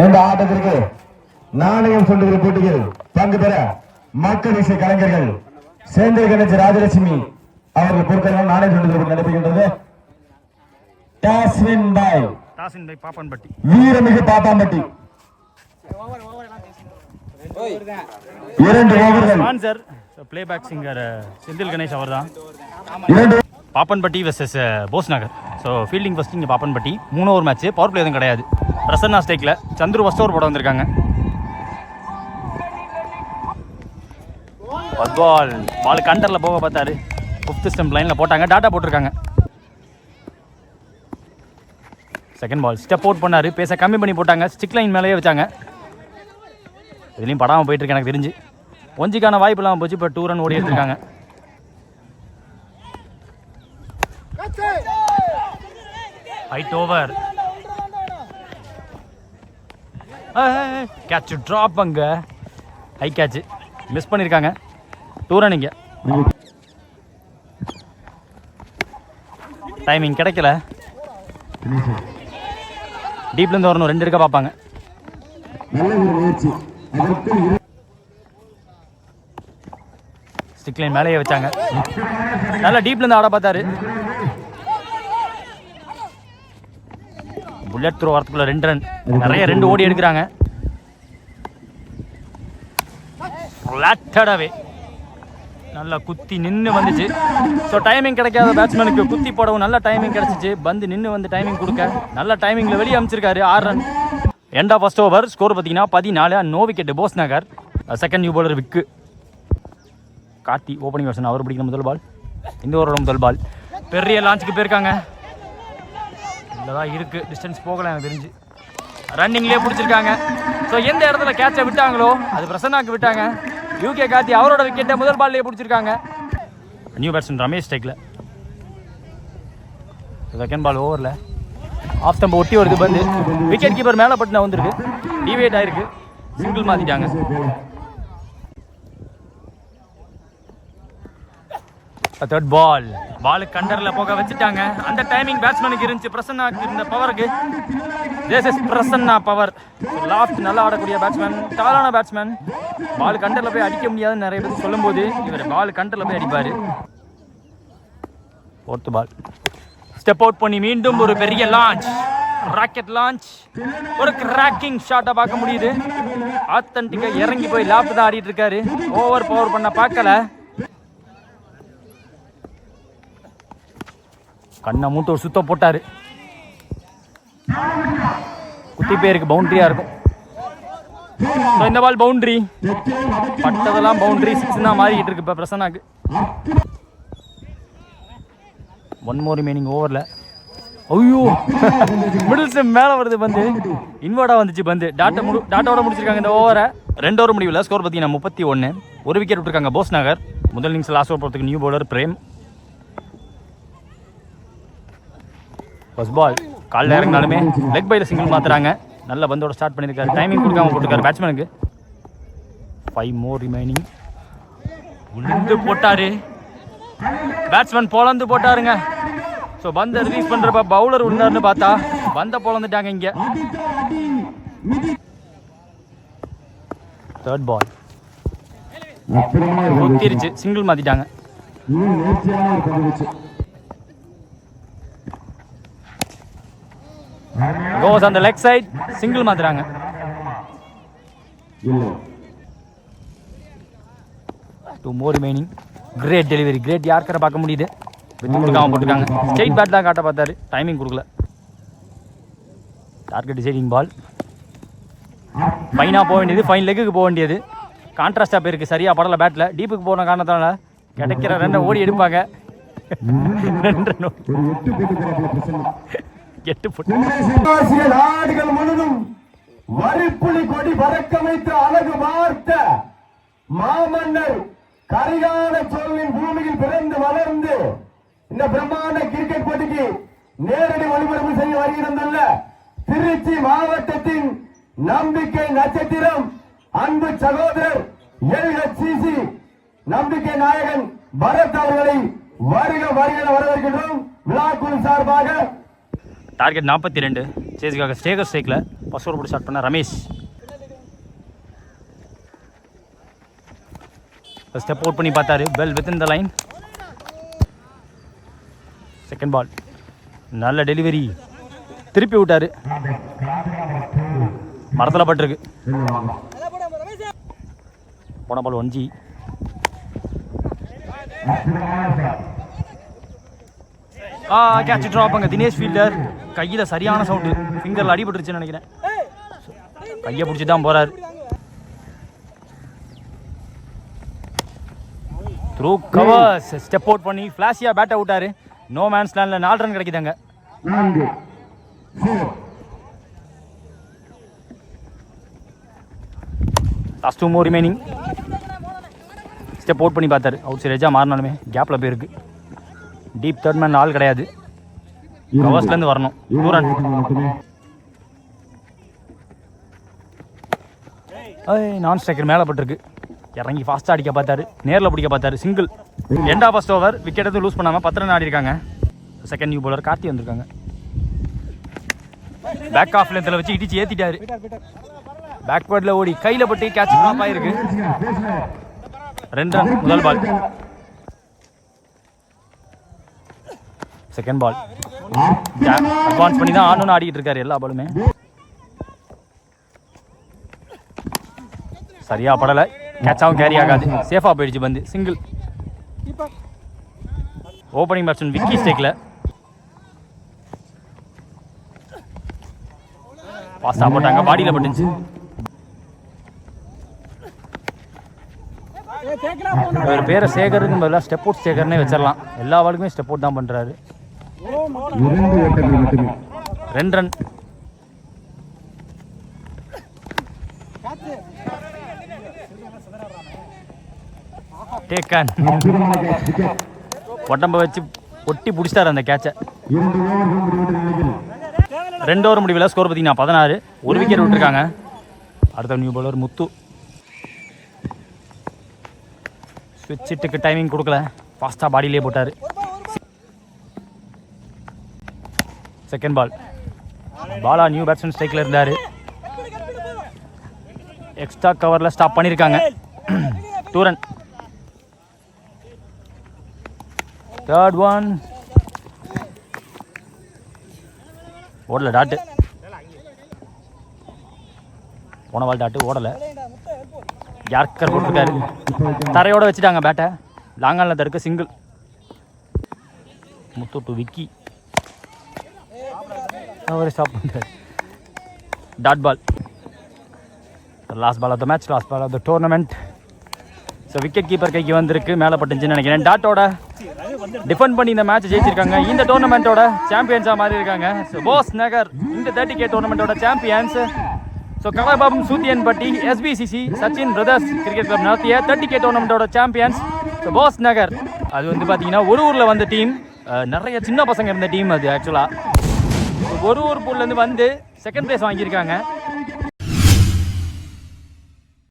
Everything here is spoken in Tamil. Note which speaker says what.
Speaker 1: இந்த ஆட்டத்திற்கு நாணயம் சொல்லுகிற போட்டியில் பங்கு பெற மக்கள் இசை கலைஞர்கள் சேந்திர கணேஷ் ராஜலட்சுமி அவர்கள் பொறுத்தவரை நாணயம் சொல்லுகிற நடைபெறுகின்றது. டாஸ்வின் பாய் பாப்பான்பட்டி, வீரமிகு பாப்பான்பட்டி 2 ஓவர்கள்.
Speaker 2: Sponsor playback singer Senthil Ganesh அவர்தான். Pappanpatti versus Bose Nagar. So fielding first இங்கே Pappanpatti. 3 over match, power play எதுவும் கிடையாது. பிரசன்னா ஸ்டேக்கில் சந்துரு ஃபர்ஸ்ட் ஓவர் போட வந்திருக்காங்க. பால் கண்டரில் போக பார்த்தாரு. 5th ஸ்டெம்ப் லைனில் போட்டாங்க, டாட்டா போட்டிருக்காங்க. செகண்ட் பால் ஸ்டெப் அவுட் பண்ணார், பேச கம்மி பண்ணி போட்டாங்க, ஸ்டிக் லைன் மேலேயே வச்சாங்க. இதுலேயும் படாமல் போயிட்டு இருக்கு எனக்கு தெரிஞ்சு. ஒஞ்சிக்கான வாய்ப்பு இல்லாமல் போச்சு. இப்போ 2 ரன் ஓடி எடுத்திருக்காங்க. ஹைட் ஓவர், கேட்ச் ட்ராப், அங்கே ஹை கேட்ச் மிஸ் பண்ணியிருக்காங்க. 2 ரன் இங்கே. டைமிங் கிடைக்கல. டீப்லேருந்து வரணும், 2 எடுக்க பார்ப்பாங்க. ஸ்டிக் லைன் மேலேயே வச்சாங்க. நல்லா டீப்லேருந்து ஆட பார்த்தாரு. புல்லட் த்ரோ வரத்துக்குள்ள 2 ரன். நிறைய 2 ஓடி எடுக்கிறாங்க. ஃப்ளாட்டடாவே நல்லா குத்தி நின்று வந்துச்சு. ஸோ டைமிங் கிடைக்காத பேட்ஸ்மேனுக்கு குத்தி போடவும் நல்ல டைமிங் கிடச்சிச்சு. பந்து நின்று வந்து டைமிங் கொடுக்க நல்ல டைமிங்கில் வெளியே அமைச்சிருக்காரு. 6 run. End of first over. Score பார்த்தீங்கன்னா 14. No wicket Bose Nagar. Second new bowler விக்கு. கார்த்தி ஓப்பனிங் வருஷன், அவர் பிடிக்கிற முதல் பால். இந்த ஓவரோட முதல் பால். பெரிய லான்ச்சுக்கு போயிருக்காங்க. இல்லைதான் இருக்குது, டிஸ்டன்ஸ் போகலை எனக்கு தெரிஞ்சு. ரன்னிங்லேயே பிடிச்சிருக்காங்க. ஸோ எந்த இடத்துல கேட்சை விட்டாங்களோ அது பிரசன்னாக்கு விட்டாங்க. யூகே கார்த்தி அவரோட விக்கெட்டை முதல் பால்லேயே பிடிச்சிருக்காங்க. நியூ பேட்ஸ்மேன் ரமேஷ் ஸ்ட்ரைக்கில். செகண்ட் பால் ஓவரில் ஆஃப் ஸ்டம்பை ஒட்டி வருது பந்து. விக்கெட் கீப்பர் மேலே பட்டுனா வந்துருக்கு, டிவேட் ஆயிருக்கு, சிங்கிள் மாற்றிட்டாங்க. தேர்ட் பால். பால் கண்டரில் போக வச்சுட்டாங்க. அந்த டைமிங் பேட்ஸ்மேனுக்கு இருந்துச்சு, பிரசன்னாக்கு இருந்த பவருக்கு. Jesus Prasanna power. லாஃப்ட் நல்லா ஆடக்கூடிய பேட்ஸ்மேன், டாலான பேட்ஸ்மேன். பால் கண்டரில் போய் அடிக்க முடியாதுன்னு நிறைய பேர் சொல்லும்போது இவர் பால் கண்டரில் போய் அடிப்பார். 4th பால். ஸ்டெப் அவுட் பண்ணி மீண்டும் ஒரு பெரிய லான்ச், ராக்கெட் லான்ச். ஒரு கிராக்கிங் ஷாட்டை பார்க்க முடியுது. ஆத்தன்டிக்காக இறங்கி போய் லாஃப்ட் தான் ஆடிட்டு இருக்காரு. ஓவர் பவர் பண்ண பார்க்கல. கண்ணை மூட்டு ஒரு சுத்தம் போட்டாரு. குட்டி பேருக்கு பவுண்டரியா இருக்கும். இந்த பால் பவுண்டரி. பட்டதெல்லாம் பவுண்டரி. 6 தான் மாறிக்கிட்டு இருக்கு இப்போ பிரசன்னாக்கு. 1 more remaining ஓவரில். ஐயோ, மிடில் ஸ்டெம்ப் மேலே வருது பந்து. இன்வர்டாக வந்துச்சு பந்து. டாட்டாவோட முடிச்சிருக்காங்க இந்த ஓவரை. 2 ஓவர் முடிவில். ஸ்கோர் பார்த்தீங்கன்னா 31. 1 விக்கெட் விட்டுருக்காங்க போஸ் நகர். முதல் இன்னிங்ஸ் லாஸ்ட் ஓவர் போகிறதுக்கு new bowler Prem. First ball. காலில் இறங்கினாலுமே லெக் பையில் சிங்கிள் மாற்றுறாங்க. நல்ல பந்தோட ஸ்டார்ட் பண்ணியிருக்காரு. டைமிங் கொடுக்காம போட்டிருக்காரு பேட்ஸ்மேனுக்கு. 5 more remaining. உளுந்து போட்டாரு பேட்ஸ்மேன், பொழந்து போட்டாருங்க. ஸோ பந்தை ரிலீஸ் பண்ணுறப்ப பவுலர் விழுந்தாருன்னு பார்த்தா பந்தை பொழந்துட்டாங்க இங்கே. Third ball. ஊத்திருச்சு, சிங்கிள் மாற்றிட்டாங்க. Goes on the leg side, single மாத்துறாங்க. 2 more remaining. Great delivery, great யார்க்கரை பார்க்க முடியுது. விட்டு கொடுக்காம போட்டுருக்காங்க. ஸ்ட்ரெயிட் பேட் தான் காட்ட பார்த்தாரு, டைமிங் கொடுக்கல. டார்கெட் டிசைடிங் பால். ஃபைனாக போக வேண்டியது, ஃபைன் லெக்குக்கு போக வேண்டியது. கான்ட்ராஸ்டாக போயிருக்கு, சரியாக படலை பேட்டில். டீப்புக்கு போன காரணத்தால கிடைக்கிற 2 ஓடி எடுப்பாங்க. 2
Speaker 1: நாடுகள் முழுதும் வரிப்புலி கொடி பறக்க வைத்து அழகு வார்த்த மாமன்னர் கரிகால சோழனின் பூமியில் பிறந்து வளர்ந்து இந்த பிரம்மாண்ட கிரிக்கெட் போட்டிக்கு நேரடி ஒளிபரப்பு செய்ய வருகிறதுள்ள திருச்சி மாவட்டத்தின் நம்பிக்கை நட்சத்திரம் அன்பு சகோதரர் LHCC நம்பிக்கை நாயகன் பரத் அவர்களை வருக வருக வரவேற்கின்றோம். விழாக்குழு சார்பாக
Speaker 2: டார்கெட் 42. சேஸுக்காக ஸ்டேகர் ஸ்ட்ரைக்கில் ஃபர்ஸ்ட் ஓவர் போட்டு ஸ்டார்ட் பண்ண ரமேஷ். ஸ்டெப் அவுட் பண்ணி பார்த்தாரு. Well within the line. Second ball நல்ல டெலிவரி, திருப்பி விட்டாரு. மரத்தில் பட்டிருக்கு. போன பால் 1G. Catch drop. அங்கே தினேஷ் ஃபீல்டர் கையில் சரியான சவுண்டு, ஃபிங்கரில் அடிபட்டுருச்சுன்னு நினைக்கிறேன். கையை பிடிச்சி தான் போகிறார். த்ரூ கவர்ஸ், ஸ்டெப் அவுட் பண்ணி ஃப்ளாஷியாக பேட்டை விட்டாரு. நோ மேன்ஸ் லேண்டில் 4 ரன் கிடைக்குதாங்க. Last 2 more remaining. Step out பண்ணி பார்த்தாரு. அவுட் சைட் எஜ்ஜாக மாறினாலுமே கேப்பில் போயிருக்கு. டீப் தேர்ட் மேன் ஆள் கிடையாது. கவர்ஸ்லேருந்து வரணும். 2 ரன். நான் ஸ்ட்ரைக்கர் மேலே பட்டிருக்கு. இறங்கி ஃபாஸ்ட்டாக அடிக்க பார்த்தாரு. நேரில் பிடிக்க பார்த்தாரு. Single. End of first over. Wicket எதுவும் லூஸ் பண்ணாமல் 10 ரன் ஆடி இருக்காங்க. செகண்ட் நியூ பவுலர் கார்த்தி வந்திருக்காங்க. பேக் ஆஃப் லென்த்தில் வச்சு இடிச்சு ஏற்றிட்டாரு. பேக்வேர்டில் ஓடி கையில் பட்டு கேட்ச் ட்ராப் ஆகிருக்கு. 2 ரன். முதல் பால். செகண்ட் பால் அட்வான்ஸ் பண்ணி தான் ஆடணும்னு ஆடிக்கிட்டு இருக்காரு எல்லா பாலுமே. சரியா படலை. கேட்சாவும் கேரி ஆகாது. சேஃபாக போயிடுச்சு பந்து. சிங்கிள். ஓப்பனிங் பேட்ஸ்மேன் விக்கி ஸ்டேக்கில் ஃபாஸ்ட்டாக போட்டாங்க. பாடியில் பட்டுச்சு. ஒரு பேரை சேகருக்கு பதிலாக ஸ்டெப் அவுட் சேகர்னே வச்சிடலாம். எல்லா பாலுக்குமே ஸ்டெப் அவுட் தான் பண்ணுறாரு. 2 ரன். டேக்கன் உடம்ப வச்சு ஒட்டி பிடிச்சிட்டாரு அந்த கேட்சை. 2 ஓவர் முடிவில் ஸ்கோர் பார்த்தீங்கன்னா 16. 1 விக்கெட் விட்டுருக்காங்க. அடுத்த நியூ பவுலர் முத்து. ஸ்விட்சிட்டுக்கு டைமிங் கொடுக்கல. ஃபாஸ்ட்டாக பாடியிலே போட்டார். Second ball. Bala new batsman ஸ்ட்ரைக்கில் இருந்தார். எக்ஸ்ட்ரா கவரில் ஸ்டாப் பண்ணியிருக்காங்க. 2 ரன். Third one. ஓடலை டாட்டு. போன பால் டாட்டு ஓடலை. யார்கர் போட்டிருக்காரு. தரையோட வச்சுட்டாங்க பேட்டை. லாங்கானில் தடுக்க சிங்கிள். முத்து டு விக்கி. அவர் ஸ்டாப் பண்ணிட்டார். Dot ball. Last ball of the match, last ball of the tournament. So wicket keeper கைக்கு வந்திருக்கு. மேலே பட்டுச்சுன்னு நினைக்கிறேன். டாட்டோட டிஃபெண்ட் பண்ணி இந்த மேட்ச் ஜெயிச்சிருக்காங்க. இந்த டோர்னமெண்ட்டோட சாம்பியன்ஸாக மாறி இருக்காங்க. ஸோ போஸ் நகர் இந்த 30K டோர்னமெண்ட்டோட சாம்பியன்ஸ். ஸோ கலாபாபம் சூத்தியன்பட்டி SBCC Sachin brothers cricket club நடத்திய 30K டோர்னமெண்ட்டோட சாம்பியன்ஸ் ஸோ போஸ் நகர். அது வந்து பார்த்தீங்கன்னா ஒரு ஊரில் வந்த டீம். நிறைய சின்ன பசங்க இருந்த டீம் அது. ஆக்சுவலாக ஒரு ஊர் பூர்லேருந்து வந்து செகண்ட் ப்ளேஸ் வாங்கியிருக்காங்க.